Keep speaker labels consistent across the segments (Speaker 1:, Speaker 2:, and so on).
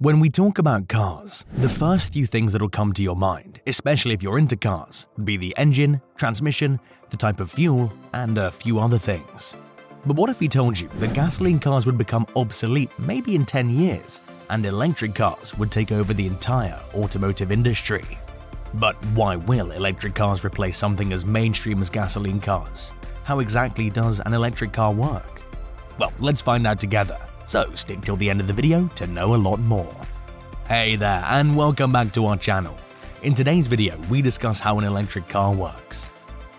Speaker 1: When we talk about cars, the first few things that'll come to your mind, especially if you're into cars, would be the engine, transmission, the type of fuel, and a few other things. But what if we told you that gasoline cars would become obsolete maybe in 10 years, and electric cars would take over the entire automotive industry? But why will electric cars replace something as mainstream as gasoline cars? How exactly does an electric car work? Well, let's find out together. So stick till the end of the video to know a lot more. Hey there, and welcome back to our channel. In today's video, we discuss how an electric car works.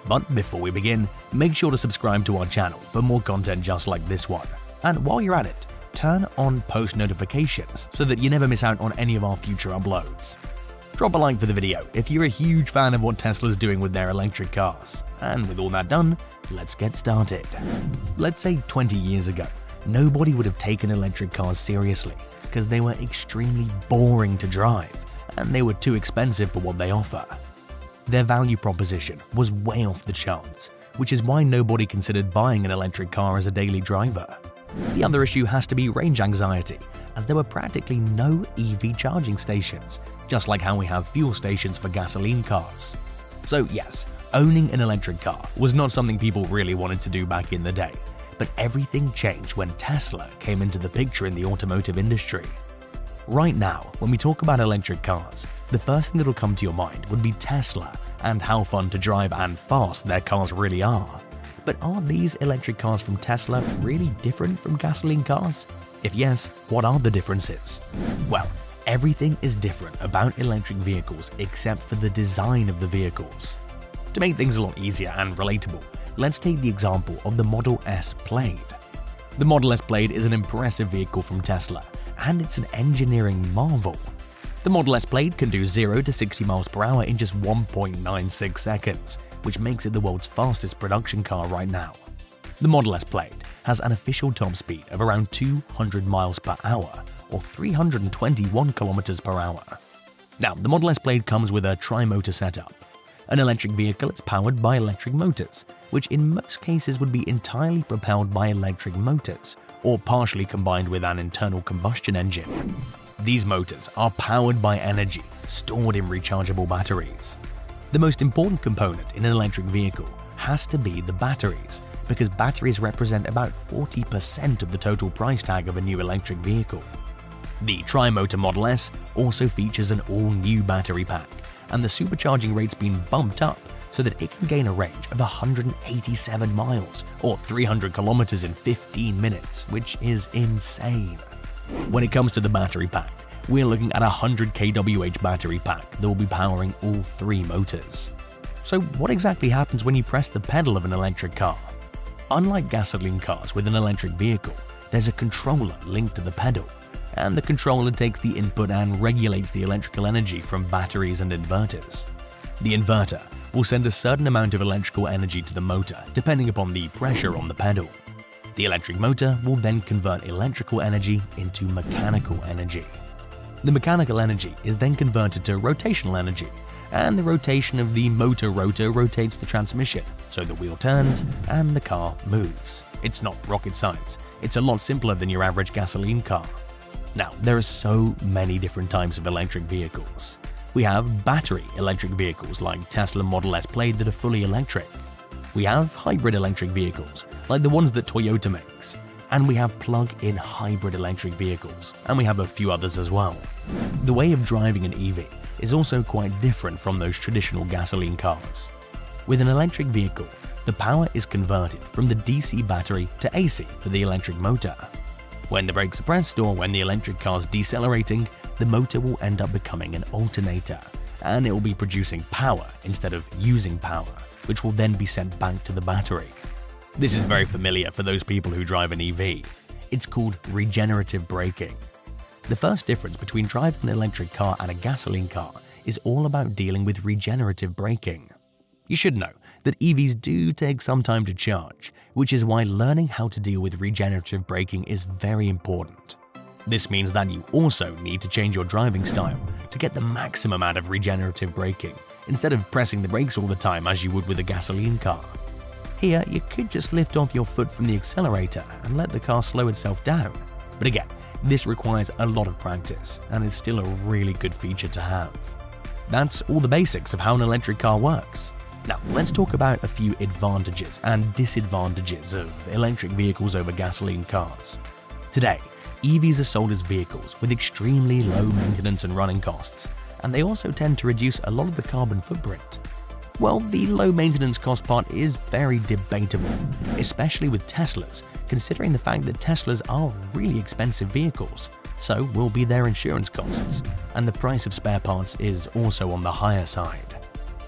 Speaker 1: But before we begin, make sure to subscribe to our channel for more content just like this one. And while you're at it, turn on post notifications so that you never miss out on any of our future uploads. Drop a like for the video if you're a huge fan of what Tesla's doing with their electric cars. And with all that done, let's get started. Let's say 20 years ago, nobody would have taken electric cars seriously because they were extremely boring to drive and they were too expensive for what they offer. Their value proposition was way off the charts, which is why nobody considered buying an electric car as a daily driver. The other issue has to be range anxiety, as there were practically no EV charging stations, just like how we have fuel stations for gasoline cars. So yes, owning an electric car was not something people really wanted to do back in the day. But everything changed when Tesla came into the picture in the automotive industry. Right now, when we talk about electric cars, the first thing that'll come to your mind would be Tesla and how fun to drive and fast their cars really are. But are these electric cars from Tesla really different from gasoline cars? If yes, what are the differences? Well, everything is different about electric vehicles except for the design of the vehicles. To make things a lot easier and relatable, let's take the example of the Model S Plaid. The Model S Plaid is an impressive vehicle from Tesla, and it's an engineering marvel. The Model S Plaid can do 0 to 60 miles per hour in just 1.96 seconds, which makes it the world's fastest production car right now. The Model S Plaid has an official top speed of around 200 miles per hour, or 321 kilometers per hour. Now, the Model S Plaid comes with a tri-motor setup. An electric vehicle is powered by electric motors, which in most cases would be entirely propelled by electric motors, or partially combined with an internal combustion engine. These motors are powered by energy stored in rechargeable batteries. The most important component in an electric vehicle has to be the batteries, because batteries represent about 40% of the total price tag of a new electric vehicle. The tri-motor Model S also features an all-new battery pack, and the supercharging rate's been bumped up so that it can gain a range of 187 miles or 300 kilometers in 15 minutes, which is insane. When it comes to the battery pack, we're looking at a 100 kWh battery pack that will be powering all three motors. So what exactly happens when you press the pedal of an electric car? Unlike gasoline cars with an electric vehicle, there's a controller linked to the pedal, and the controller takes the input and regulates the electrical energy from batteries and inverters. The inverter will send a certain amount of electrical energy to the motor depending upon the pressure on the pedal. The electric motor will then convert electrical energy into mechanical energy. The mechanical energy is then converted to rotational energy, and the rotation of the motor rotor rotates the transmission, so the wheel turns and the car moves. It's not rocket science. It's a lot simpler than your average gasoline car. Now, there are so many different types of electric vehicles. We have battery electric vehicles like Tesla Model S Plaid that are fully electric. We have hybrid electric vehicles like the ones that Toyota makes. And we have plug-in hybrid electric vehicles, and we have a few others as well. The way of driving an EV is also quite different from those traditional gasoline cars. With an electric vehicle, the power is converted from the DC battery to AC for the electric motor. When the brakes are pressed or when the electric car is decelerating, the motor will end up becoming an alternator, and it will be producing power instead of using power, which will then be sent back to the battery. This is very familiar for those people who drive an EV. It's called regenerative braking. The first difference between driving an electric car and a gasoline car is all about dealing with regenerative braking. You should know that EVs do take some time to charge, which is why learning how to deal with regenerative braking is very important. This means that you also need to change your driving style to get the maximum out of regenerative braking, instead of pressing the brakes all the time as you would with a gasoline car. Here, you could just lift off your foot from the accelerator and let the car slow itself down. But again, This requires a lot of practice and is still a really good feature to have. That's all the basics of how an electric car works. Now, let's talk about a few advantages and disadvantages of electric vehicles over gasoline cars. Today, EVs are sold as vehicles with extremely low maintenance and running costs, and they also tend to reduce a lot of the carbon footprint. Well, the low maintenance cost part is very debatable, especially with Teslas, considering the fact that Teslas are really expensive vehicles, so will be their insurance costs, and the price of spare parts is also on the higher side.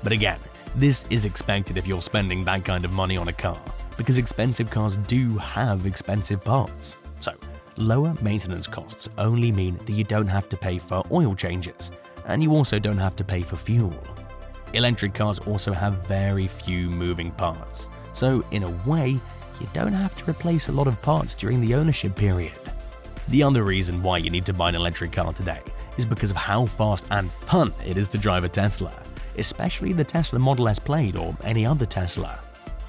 Speaker 1: But again, this is expected if you're spending that kind of money on a car, because expensive cars do have expensive parts. So, lower maintenance costs only mean that you don't have to pay for oil changes, and you also don't have to pay for fuel. Electric cars also have very few moving parts, so in a way, you don't have to replace a lot of parts during the ownership period. The other reason why you need to buy an electric car today is because of how fast and fun it is to drive a Tesla, especially the Tesla Model S Plaid or any other Tesla.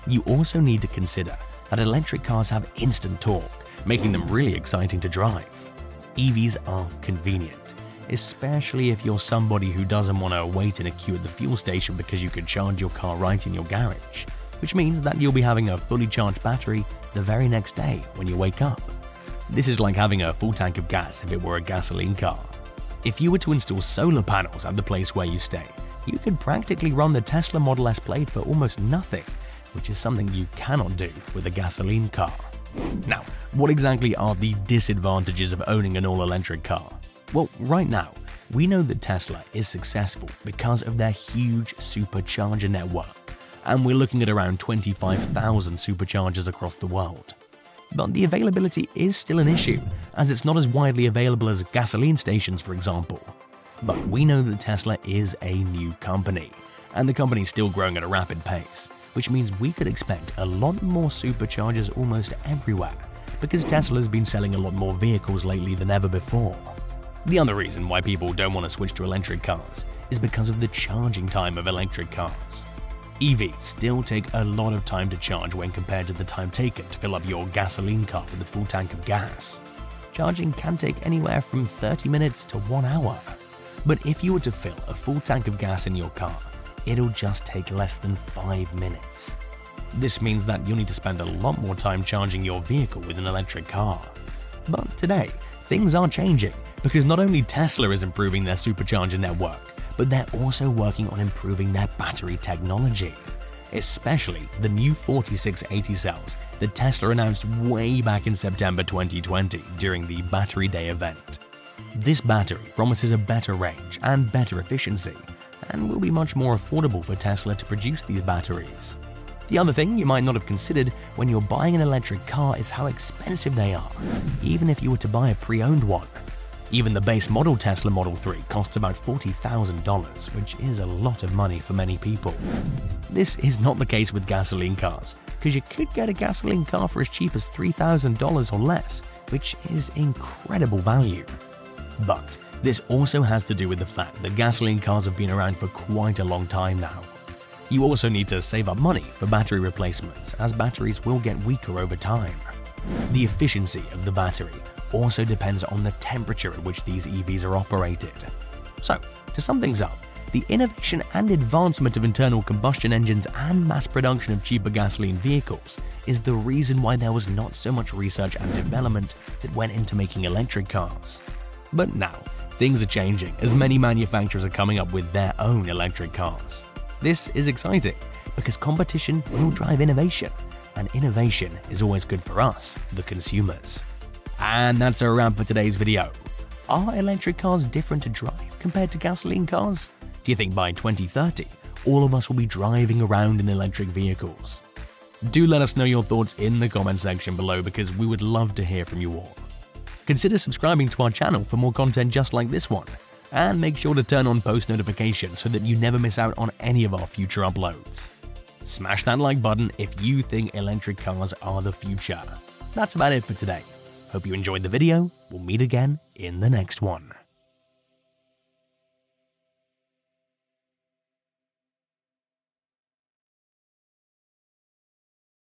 Speaker 1: You also need to consider that electric cars have instant torque, making them really exciting to drive. EVs are convenient, especially if you're somebody who doesn't want to wait in a queue at the fuel station because you can charge your car right in your garage, which means that you'll be having a fully charged battery the very next day when you wake up. This is like having a full tank of gas if it were a gasoline car. If you were to install solar panels at the place where you stay, you could practically run the Tesla Model S Plaid for almost nothing, which is something you cannot do with a gasoline car. Now, what exactly are the disadvantages of owning an all-electric car? Well, right now, we know that Tesla is successful because of their huge supercharger network, and we're looking at around 25,000 superchargers across the world. But the availability is still an issue, as it's not as widely available as gasoline stations, for example. But we know that Tesla is a new company, and the company's still growing at a rapid pace, which means we could expect a lot more superchargers almost everywhere, because Tesla's been selling a lot more vehicles lately than ever before. The other reason why people don't want to switch to electric cars is because of the charging time of electric cars. EVs still take a lot of time to charge when compared to the time taken to fill up your gasoline car with a full tank of gas. Charging can take anywhere from 30 minutes to 1 hour. But if you were to fill a full tank of gas in your car, it'll just take less than 5 minutes. This means that you'll need to spend a lot more time charging your vehicle with an electric car. But today, things are changing, because not only Tesla is improving their supercharger network, but they're also working on improving their battery technology, especially the new 4680 cells that Tesla announced way back in September 2020 during the Battery Day event. This battery promises a better range and better efficiency, and will be much more affordable for Tesla to produce these batteries. The other thing you might not have considered when you're buying an electric car is how expensive they are, even if you were to buy a pre-owned one. Even the base model Tesla Model 3 costs about $40,000, which is a lot of money for many people. This is not the case with gasoline cars, because you could get a gasoline car for as cheap as $3,000 or less, which is incredible value. But this also has to do with the fact that gasoline cars have been around for quite a long time now. You also need to save up money for battery replacements, as batteries will get weaker over time. The efficiency of the battery also depends on the temperature at which these EVs are operated. So, to sum things up, the innovation and advancement of internal combustion engines and mass production of cheaper gasoline vehicles is the reason why there was not so much research and development that went into making electric cars. But now, things are changing as many manufacturers are coming up with their own electric cars. This is exciting because competition will drive innovation, and innovation is always good for us, the consumers. And that's a wrap for today's video. Are electric cars different to drive compared to gasoline cars? Do you think by 2030, all of us will be driving around in electric vehicles? Do let us know your thoughts in the comment section below, because we would love to hear from you all. Consider subscribing to our channel for more content just like this one, and make sure to turn on post notifications so that you never miss out on any of our future uploads. Smash that like button if you think electric cars are the future. That's about it for today. Hope you enjoyed the video. We'll meet again in the next one.